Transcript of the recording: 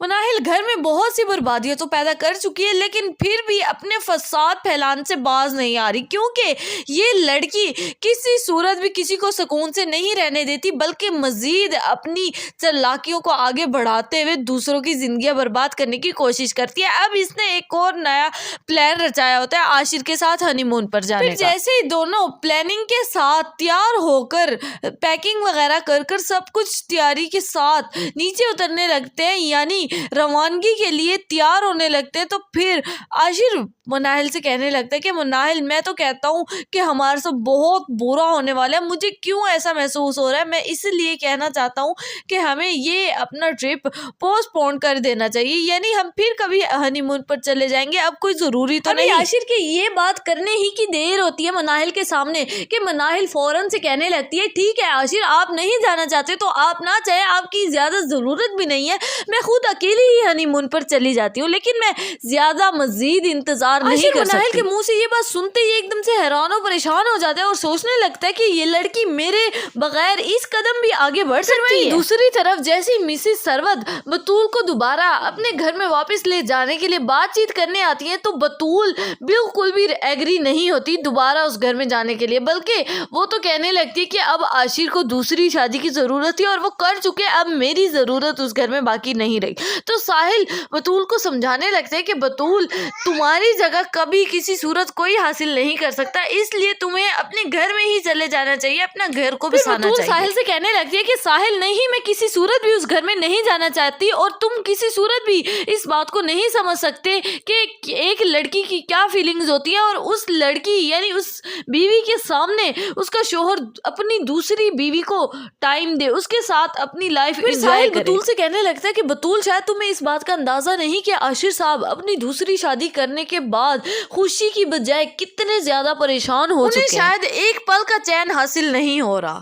مناہل گھر میں بہت سی بربادیاں تو پیدا کر چکی ہے لیکن پھر بھی اپنے فساد پھیلانے سے باز نہیں آ رہی، کیونکہ یہ لڑکی کسی صورت بھی کسی کو سکون سے نہیں رہنے دیتی، بلکہ مزید اپنی چالاکیوں کو آگے بڑھاتے ہوئے دوسروں کی زندگیاں برباد کرنے کی کوشش کرتی ہے۔ اب اس نے ایک اور نیا پلان رچایا ہوتا ہے عاشر کے ساتھ ہنی مون پر جانے کا۔ پھر جیسے ہی دونوں پلاننگ کے ساتھ تیار ہو کر پیکنگ وغیرہ کر سب کچھ تیاری کے ساتھ نیچے اترنے لگتے ہیں، یعنی روانگی کے لیے تیار ہونے لگتے ہیں، تو پھر عاشر مناہل سے کہنے لگتا ہے کہ مناہل، میں تو کہتا ہوں کہ ہمارے ساتھ بہت برا ہونے والا ہے، مجھے کیوں ایسا محسوس ہو رہا ہے، میں اس لیے کہنا چاہتا ہوں کہ ہمیں یہ اپنا ٹرپ پوسٹ پون کر دینا چاہیے، یعنی ہم پھر کبھی ہنی مون پر چلے جائیں گے، اب کوئی ضروری تو نہیں۔ عاشر کی یہ بات کرنے ہی کی دیر ہوتی ہے مناہل کے سامنے کہ مناہل فوراً سے کہنے لگتی ہے، ٹھیک ہے عاشر، آپ نہیں جانا چاہتے تو آپ نہ چاہیں، آپ کی زیادہ ضرورت بھی نہیں ہے، میں خود اکیلی ہی ہنی مون پر چلی جاتی ہوں، لیکن میں زیادہ مزید انتظار نہیں کر سکتی۔ مناہل کے منہ سے یہ بات سنتے ہی ایک دم سے حیران و پریشان ہو جاتا ہے اور سوچنے لگتا ہے کہ یہ لڑکی میرے بغیر اس قدم بھی آگے بڑھ سکتی ہے۔ دوسری طرف جیسے مسز سرود بطول کو دوبارہ اپنے گھر میں واپس لے جانے کے لیے بات چیت کرنے آتی ہیں، تو بطول بالکل بھی ایگری نہیں ہوتی دوبارہ اس گھر میں جانے کے لیے، بلکہ وہ تو کہنے لگتی ہے کہ اب عاشر کو دوسری شادی کی ضرورت تھی اور وہ کر چکے، اب میری ضرورت اس گھر میں باقی نہیں رہی۔ تو ساحل بطول کو سمجھانے لگتے ہیں کہ بطول، تمہاری جگہ کبھی کسی صورت کوئی حاصل نہیں کر سکتا، اس لیے تمہیں اپنے گھر میں ہی چلے جانا چاہیے، اپنا گھر کو بسانا چاہیے۔ ساحل سے کہنے لگتی ہے کہ ساحل نہیں، میں کسی صورت بھی اس گھر میں نہیں جانا چاہتی، اور تم کسی صورت بھی اس بات کو نہیں سمجھ سکتے کہ ایک لڑکی کی کیا فیلنگز ہوتی ہیں، اور اس لڑکی یعنی اس بیوی کے سامنے اس کا شوہر اپنی دوسری بیوی کو ٹائم دے، اس کے ساتھ اپنی لائف انجوائے کرے۔ بطول سے کہنے لگتا ہے کہ بطول، شاید تمہیں اس بات کا اندازہ نہیں کہ عاشر صاحب اپنی دوسری شادی کرنے کے بعد خوشی کی بجائے کتنے زیادہ پریشان ہو چکے ہیں، انہیں شاید ایک پل کا چین حاصل نہیں ہو رہا۔